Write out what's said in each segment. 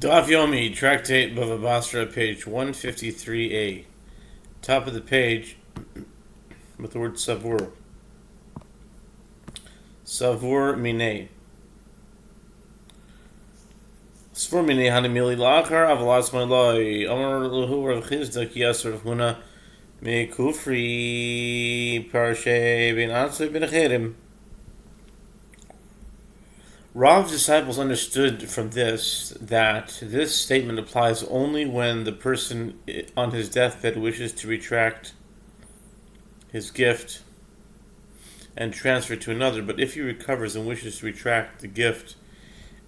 Daf Yomi, Tractate Bava Batra, page 153a. Top of the page with the word Savur. Savur Minei. Savur Minei Hanimili Lachar, Avalas Maloi, Amar Luhu Rav Chizda Kiyasar Huna, Me Kufri, Parashe, Ben Ansui, Ben Acherim. Rav's disciples understood from this that this statement applies only when the person on his deathbed wishes to retract his gift and transfer it to another, but if he recovers and wishes to retract the gift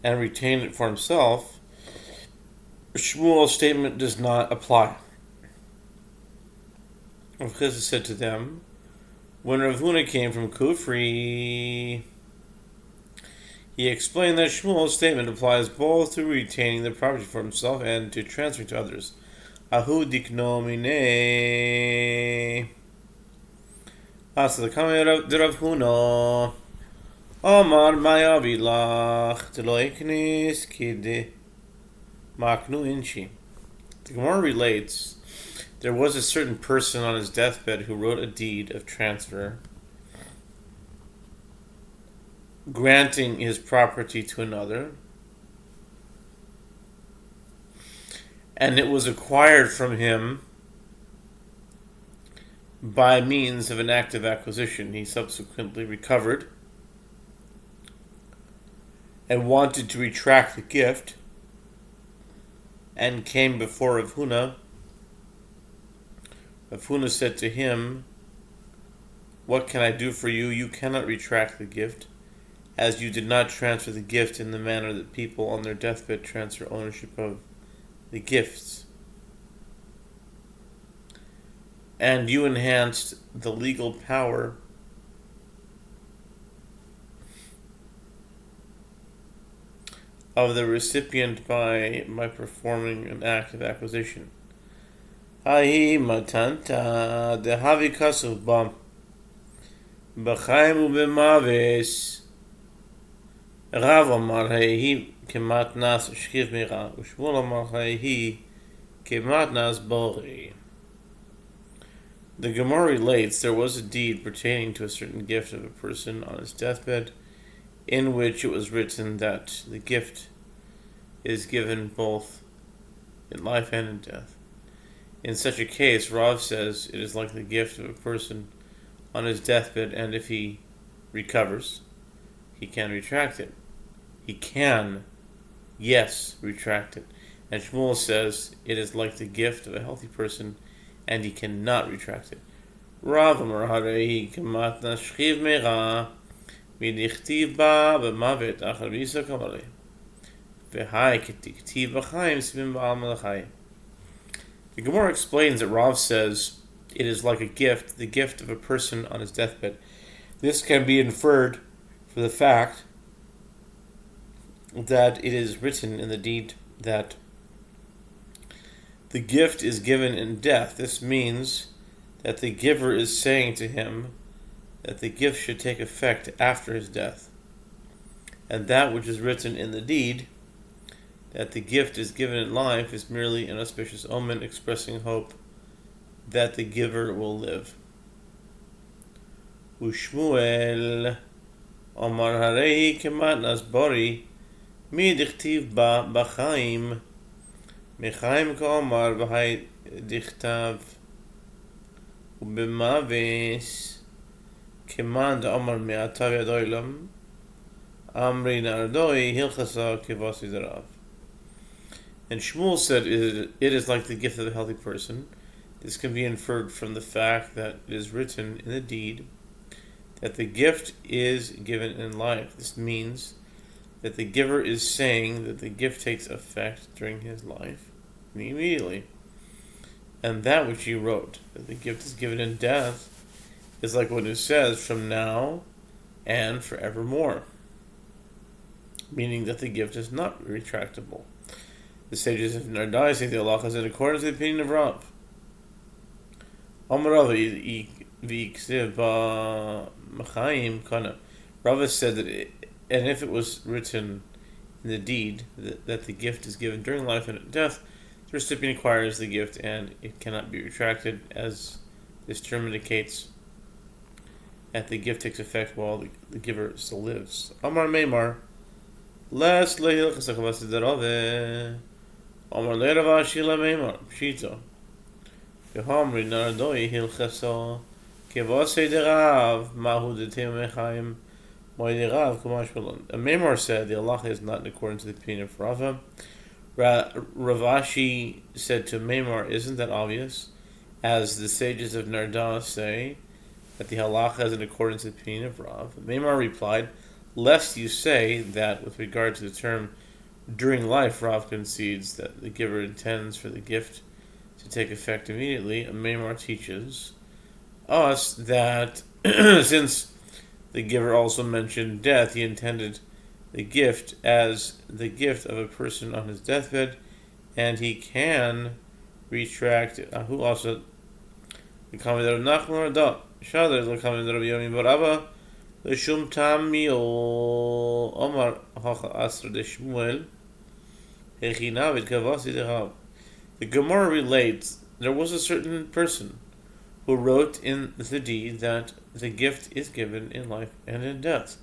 and retain it for himself, Shmuel's statement does not apply. Rav Chizda said to them, when Rav Huna came from Kufri, he explained that Shmuel's statement applies both to retaining the property for himself and to transferring to others. Ahu dikno minei. Asa the coming of Rav Huna. Omar mayavi lach telo iknis kide maknu inchi. The Gemara relates, there was a certain person on his deathbed who wrote a deed of transfer, granting his property to another, and it was acquired from him by means of an act of acquisition. He subsequently recovered and wanted to retract the gift and came before Rav Huna. Rav Huna said to him, "What can I do for you? You cannot retract the gift, as you did not transfer the gift in the manner that people on their deathbed transfer ownership of the gifts. And you enhanced the legal power of the recipient by performing an act of acquisition. Hahi matanta dehavi kasuv bam b'chaim u'b'maves." Rav amar hayehi kematnas shchiv mira, u'Shmuel amar hayehi kematnas bori. The Gemara relates, there was a deed pertaining to a certain gift of a person on his deathbed, in which it was written that the gift is given both in life and in death. In such a case, Rav says it is like the gift of a person on his deathbed, and if he recovers, he can retract it. He can, yes, retract it. And Shmuel says it is like the gift of a healthy person, and he cannot retract it. Rav amar harehi kematnas shchiv meira v'dichtiv ba b'mavet achar v'yisa kamalei v'hai ketiktiv b'chaim s'bim ba'al malachai. The Gemara explains that Rav says it is like a gift, the gift of a person on his deathbed. This can be inferred from the fact that it is written in the deed that the gift is given in death. This means that the giver is saying to him that the gift should take effect after his death. And that which is written in the deed, that the gift is given in life, is merely an auspicious omen expressing hope that the giver will live. Ushmuel Omar harehi kematnas bori mi dichtiv ba b'chaim mechaim ka'omar v'hai dichtav u'b'maves keman da'omar me'atav yadoilam amri nardoi hilchasa kivasi darav. And Shmuel said it is like the gift of a healthy person. This can be inferred from the fact that it is written in the deed that the gift is given in life. This means that the giver is saying that the gift takes effect during his life, immediately. And that which he wrote, that the gift is given in death, is like what it says, from now and forevermore. Meaning that the gift is not retractable. The sages of Nardai say the halacha is in accordance with the opinion of Rav. Rava said that and if it was written in the deed that the gift is given during life and death, the recipient acquires the gift and it cannot be retracted, as this term indicates that the gift takes effect while the giver still lives. Amar Meimar, Les lehilchas achavas derove. Amar le'Ravashi le'Meimar, Pshito. Yehamri naradoi hilchaso. Kevase derav, mahu detem mechaim. Moederav kumash belon. Meimar said the halacha is not in accordance with the opinion of Rava. Ravashi said to Meimar, isn't that obvious? As the sages of Narda say, that the halacha is in accordance with the opinion of Rav. Meimar replied, lest you say that with regard to the term during life, Rav concedes that the giver intends for the gift to take effect immediately. Meimar teaches us that since the giver also mentioned death, he intended the gift as the gift of a person on his deathbed, and he can retract it. Who also the comment of Nachman Radah Chadash the comment of Yomi Bava L'shum Tamio Omar Hacha Asra de Shmuel Hechinavid Kavasi Dehav. The Gemara relates there was a certain person who wrote in the deed that the gift is given in life and in death.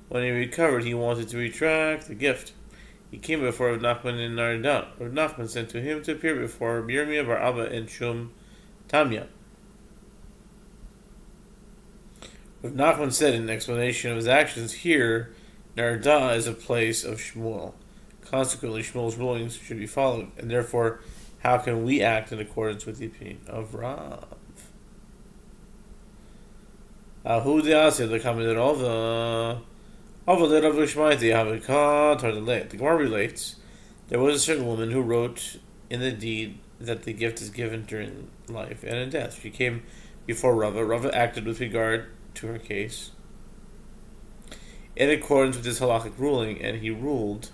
When he recovered, he wanted to retract the gift. He came before Rav Nachman in Narda. Rav Nachman sent to him to appear before Yirmiyah bar Abba in Shum Tamya. Rav Nachman said in explanation of his actions, here, Narda is a place of Shmuel. Consequently, Shmuel's rulings should be followed, and therefore, how can we act in accordance with the opinion of Rav? The Gemara relates, there was a certain woman who wrote in the deed that the gift is given during life and in death. She came before Rava. Rava acted with regard to her case in accordance with his halakhic ruling, and he ruled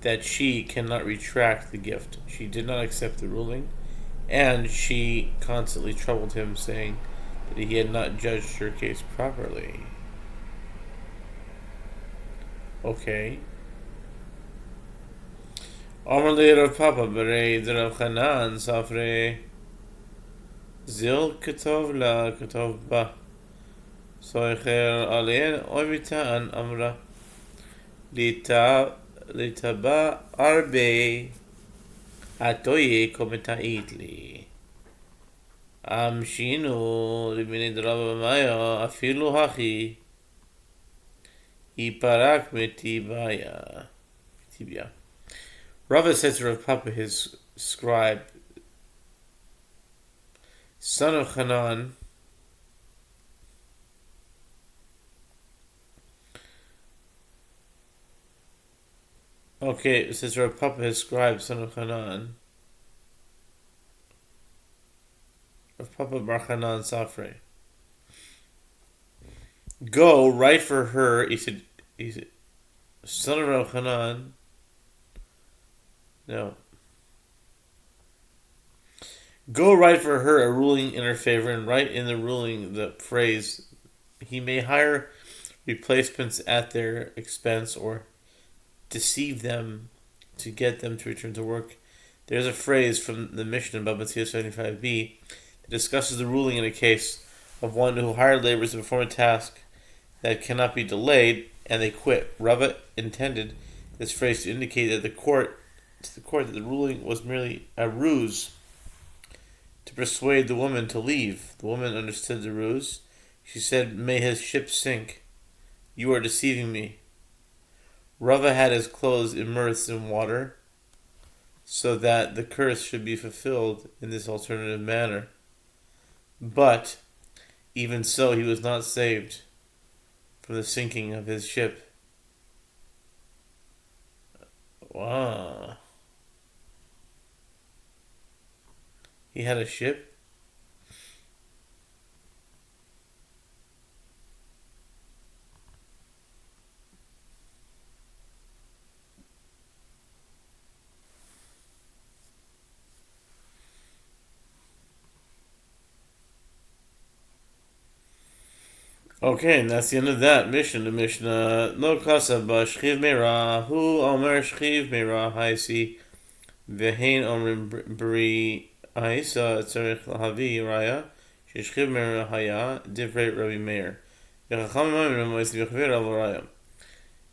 that she cannot retract the gift. She did not accept the ruling, and she constantly troubled him, saying that he had not judged her case properly. Okay. Amar Rav Papa Berei Rav Chanan Safre Zil Ketov La Ketov Ba Sofer Alein Oimitan Amra Litaba Arbe Atoye Kometait Li Amshinu Libini Drava Maya Afilu Hachi Iparak Metibaya. Rava said to Rav Papa, his scribe, son of Hanan, okay, it says Rav Papa, his scribe, son of Hanan, Rav Papa bar Hanan Safre, go, write for her, he said, son of Rav Hanan, no. Go write for her a ruling in her favor, and write in the ruling the phrase, he may hire replacements at their expense or deceive them to get them to return to work. There's a phrase from the Mishnah in Bava 75b that discusses the ruling in a case of one who hired laborers to perform a task that cannot be delayed, and they quit. Rava intended this phrase to indicate that the court that the ruling was merely a ruse to persuade the woman to leave. The woman understood the ruse. She said, may his ship sink. You are deceiving me. Rava had his clothes immersed in water so that the curse should be fulfilled in this alternative manner. But even so, he was not saved from the sinking of his ship. Wow. He had a ship? Okay, and that's the end of that mission. The Mishnah Lo Kasa Shchiv Meira Hu Omer Shchiv Meira Haisi Vehain Omrim Bri Haisa Tzarich Lahavi Raya Shchiv Meira Haya Divrei Rabbi Meir.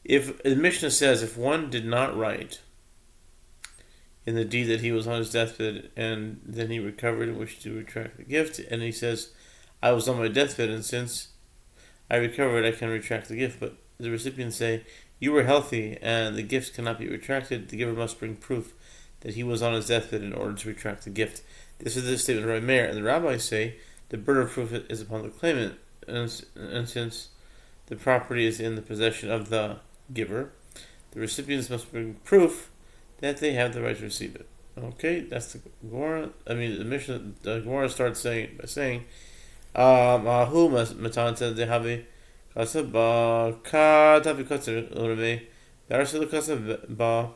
If the Mishnah says if one did not write in the deed that he was on his deathbed and then he recovered and wished to retract the gift, and he says, I was on my deathbed and since I recovered I can retract the gift, but the recipients say, you were healthy and the gift cannot be retracted, the giver must bring proof that he was on his deathbed in order to retract the gift. This is the statement of Rabbi Meir, and the rabbis say the burden of proof is upon the claimant, and since the property is in the possession of the giver, the recipients must bring proof that they have the right to receive it. Okay, that's the Gemara. The Mishnah. The Gemara starts saying by saying, "Ahu matanta dehavi kasaba ka tavi kasar urme darshel kasaba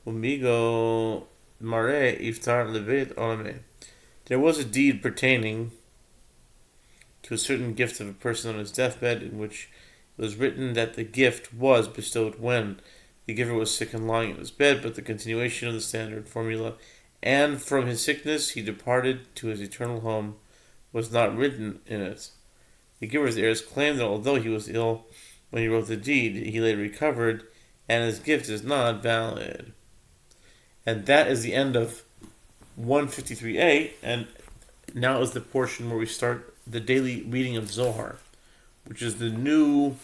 umigo mare iftar levit olame." There was a deed pertaining to a certain gift of a person on his deathbed, in which it was written that the gift was bestowed when the giver was sick and lying in his bed, but the continuation of the standard formula, and from his sickness he departed to his eternal home, was not written in it. The giver's heirs claim that although he was ill when he wrote the deed, he later recovered, and his gift is not valid. And that is the end of 153a, and now is the portion where we start the daily reading of Zohar, which is the new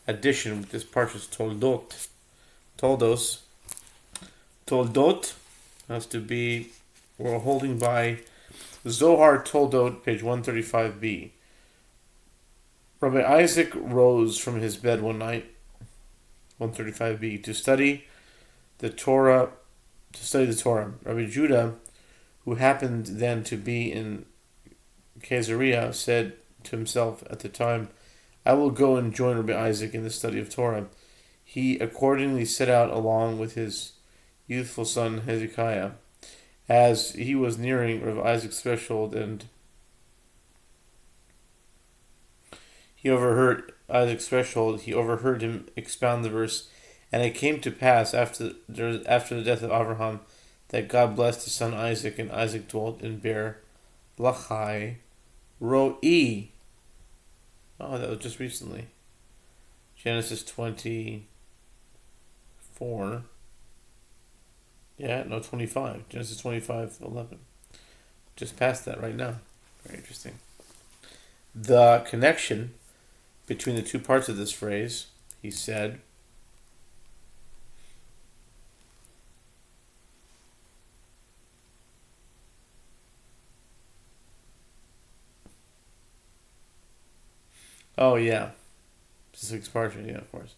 addition with this parshas Toldos. Toldot has to be, we're holding by Zohar Toldot, page 135b. Rabbi Isaac rose from his bed one night, 135b, to study the Torah. Rabbi Judah, who happened then to be in Caesarea, said to himself at the time, I will go and join Rabbi Isaac in the study of Torah. He accordingly set out along with his youthful son Hezekiah. As he was nearing Rabbi Isaac's threshold, and he overheard him expound the verse, and it came to pass after the death of Abraham that God blessed his son Isaac, and Isaac dwelt in Beer Lachai Roi. Oh, that was just recently. Genesis 24. Yeah, no, 25. Genesis 25:11. Just past that right now. Very interesting. The connection between the two parts of this phrase, he said, oh yeah, 6 parsha, yeah, of course.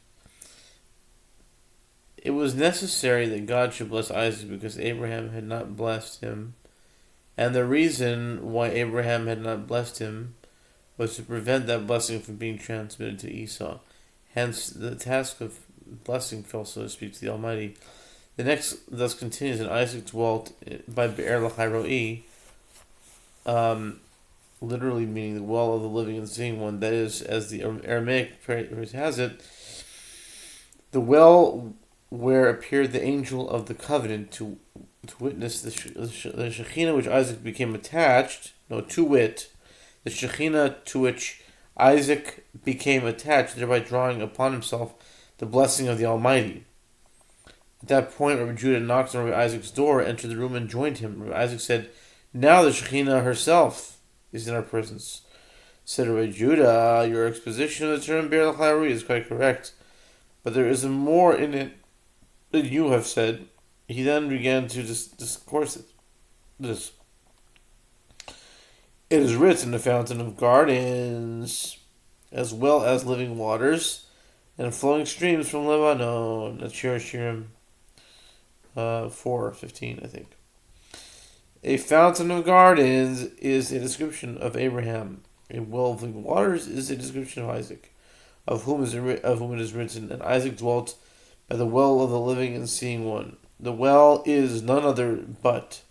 It was necessary that God should bless Isaac because Abraham had not blessed him, and the reason why Abraham had not blessed him was to prevent that blessing from being transmitted to Esau. Hence, the task of blessing fell, so to speak, to the Almighty. The next thus continues, and Isaac dwelt by Be'er Lahai Roi, literally meaning the well of the living and seeing one. That is, as the Aramaic phrase has it, the well where appeared the angel of the covenant to witness the Shekhinah which Isaac became attached, to wit, the Shekhinah to which Isaac became attached, thereby drawing upon himself the blessing of the Almighty. At that point, Rabbi Judah knocked on Rabbi Isaac's door, entered the room, and joined him. Rabbi Isaac said, now the Shekhinah herself is in our presence. Said Rabbi Judah, your exposition of the term Be'er Lachai Roi is quite correct, but there is more in it than you have said. He then began to discourse this. It is written, the fountain of gardens, as well as living waters, and flowing streams from Lebanon. That's Shir Shirim 4:15, I think. A fountain of gardens is a description of Abraham. A well of living waters is a description of Isaac, of whom it is written, and Isaac dwelt by the well of the living and seeing one. The well is none other but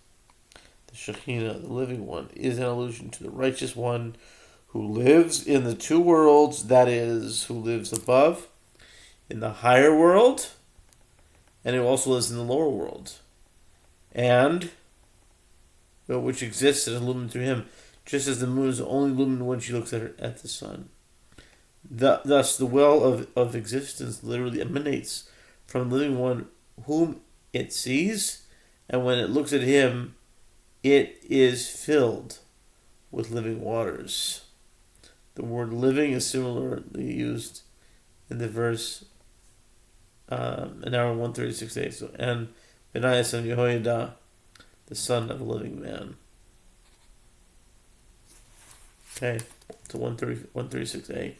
the Shekhinah, the living one, is an allusion to the righteous one who lives in the two worlds, that is, who lives above, in the higher world, and who also lives in the lower world, and which exists and illuminated through him, just as the moon is only illuminated when she looks at the sun. Thus, the well of existence literally emanates from the living one whom it sees, and when it looks at him, it is filled with living waters. The word living is similarly used in the verse in hour 136a. So, and Benaiah son Yehoiada, the son of a living man. Okay, to 136a.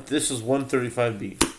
This is 135b.